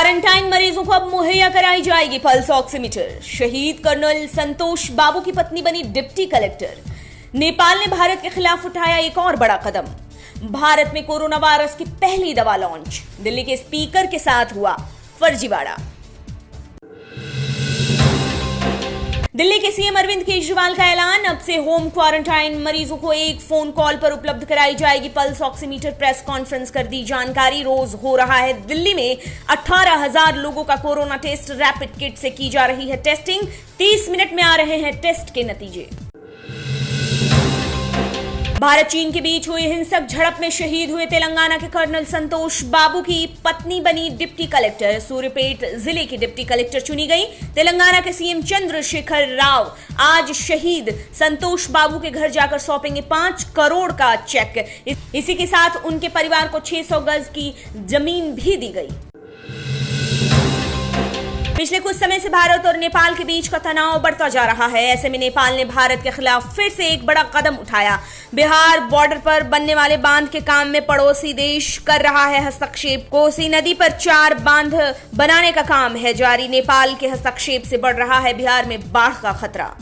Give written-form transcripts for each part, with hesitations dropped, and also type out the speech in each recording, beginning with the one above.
Quarantine मरीजों को अब मुहैया कराई जाएगी पल्स ऑक्सीमीटर। शहीद कर्नल संतोष बाबू की पत्नी बनी डिप्टी कलेक्टर। नेपाल ने भारत के खिलाफ उठाया एक और बड़ा कदम। भारत में कोरोना वायरस की पहली दवा लॉन्च। दिल्ली के स्पीकर के साथ हुआ फर्जीवाड़ा। दिल्ली के सीएम अरविंद केजरीवाल का ऐलान, अब से होम क्वारंटाइन मरीजों को एक फोन कॉल पर उपलब्ध कराई जाएगी पल्स ऑक्सीमीटर। प्रेस कॉन्फ्रेंस कर दी जानकारी। रोज हो रहा है दिल्ली में 18,000 लोगों का कोरोना टेस्ट। रैपिड किट से की जा रही है टेस्टिंग। 30 मिनट में आ रहे हैं टेस्ट के नतीजे। भारत चीन के बीच हुई हिंसक झड़प में शहीद हुए तेलंगाना के कर्नल संतोष बाबू की पत्नी बनी डिप्टी कलेक्टर। सूर्यापेट जिले की डिप्टी कलेक्टर चुनी गई। तेलंगाना के सीएम चंद्रशेखर राव आज शहीद संतोष बाबू के घर जाकर सौंपेंगे 5 करोड़ का चेक। इसी के साथ उनके परिवार को 600 गज की जमीन भी दी गई। पिछले कुछ समय से भारत और नेपाल के बीच का तनाव बढ़ता जा रहा है। ऐसे में नेपाल ने भारत के खिलाफ फिर से एक बड़ा कदम उठाया। बिहार बॉर्डर पर बनने वाले बांध के काम में पड़ोसी देश कर रहा है हस्तक्षेप। कोसी नदी पर 4 बांध बनाने का काम है जारी। नेपाल के हस्तक्षेप से बढ़ रहा है बिहार में बाढ़ का खतरा।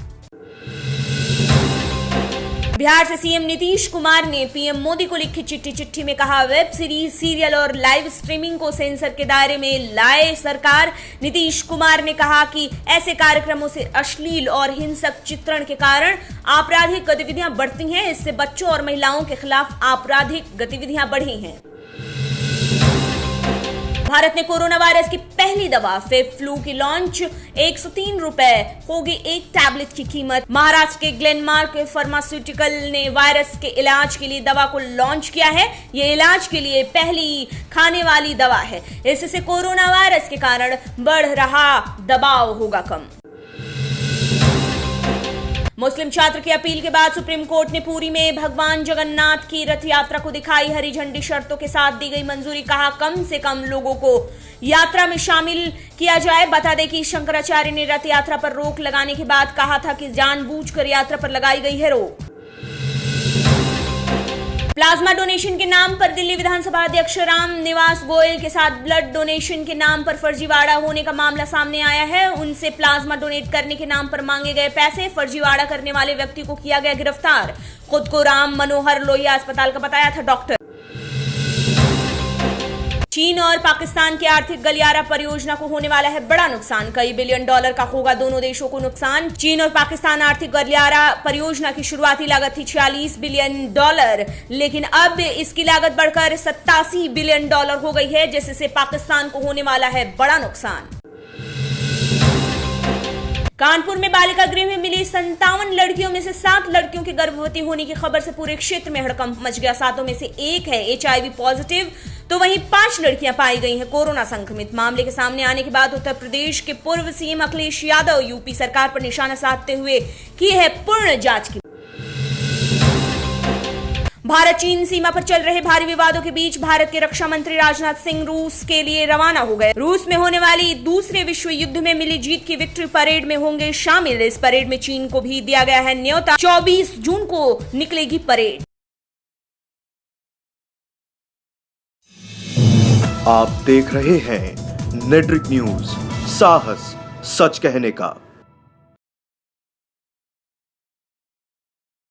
बिहार से सीएम नीतीश कुमार ने पीएम मोदी को लिखी चिट्ठी में कहा, वेब सीरीज, सीरियल और लाइव स्ट्रीमिंग को सेंसर के दायरे में लाए सरकार। नीतीश कुमार ने कहा कि ऐसे कार्यक्रमों से अश्लील और हिंसक चित्रण के कारण आपराधिक गतिविधियां बढ़ती हैं। इससे बच्चों और महिलाओं के खिलाफ आपराधिक गतिविधियां बढ़ी हैं। भारत ने कोरोना वायरस की पहली दवा फेफ्लू की लॉन्च। 103 रुपए होगी एक टैबलेट की कीमत। महाराष्ट्र के ग्लेनमार्क फार्मास्यूटिकल ने वायरस के इलाज के लिए दवा को लॉन्च किया है। यह इलाज के लिए पहली खाने वाली दवा है। इससे कोरोना वायरस के कारण बढ़ रहा दबाव होगा कम। मुस्लिम छात्र की अपील के बाद सुप्रीम कोर्ट ने पुरी में भगवान जगन्नाथ की रथ यात्रा को दिखाई हरी झंडी। शर्तों के साथ दी गई मंजूरी। कहा, कम से कम लोगों को यात्रा में शामिल किया जाए। बता दें कि शंकराचार्य ने रथ यात्रा पर रोक लगाने के बाद कहा था कि जानबूझकर यात्रा पर लगाई गई है रोक। प्लाज्मा डोनेशन के नाम पर दिल्ली विधानसभा अध्यक्ष राम निवास गोयल के साथ ब्लड डोनेशन के नाम पर फर्जीवाड़ा होने का मामला सामने आया है। उनसे प्लाज्मा डोनेट करने के नाम पर मांगे गए पैसे। फर्जीवाड़ा करने वाले व्यक्ति को किया गया गिरफ्तार। खुद को राम मनोहर लोहिया अस्पताल का बताया था डॉक्टर। चीन और पाकिस्तान की आर्थिक गलियारा परियोजना को होने वाला है बड़ा नुकसान। कई बिलियन डॉलर का होगा दोनों देशों को नुकसान। चीन और पाकिस्तान आर्थिक गलियारा परियोजना की शुरुआती लागत थी $46 बिलियन, लेकिन अब इसकी लागत बढ़कर $87 बिलियन हो गई है, जिससे पाकिस्तान को होने वाला है बड़ा नुकसान। कानपुर में बालिका गृह में मिली 57 लड़कियों में से 7 लड़कियों के गर्भवती होने की खबर से पूरे क्षेत्र में हड़कंप मच गया। 7 में से एक है HIV पॉजिटिव, तो वहीं 5 लड़कियां पाई गई हैं कोरोना संक्रमित। मामले के सामने आने के बाद उत्तर प्रदेश के पूर्व सीएम अखिलेश यादव यूपी सरकार पर निशाना साधते हुए की है पूर्ण जांच की। भारत चीन सीमा पर चल रहे भारी विवादों के बीच भारत के रक्षा मंत्री राजनाथ सिंह रूस के लिए रवाना हो गए। रूस में होने वाली दूसरे विश्व युद्ध में मिली जीत की विक्ट्री परेड में होंगे शामिल। इस परेड में चीन को भी दिया गया है न्योता। 24 जून को निकलेगी परेड। आप देख रहे हैं नेट्रिक न्यूज, साहस सच कहने का।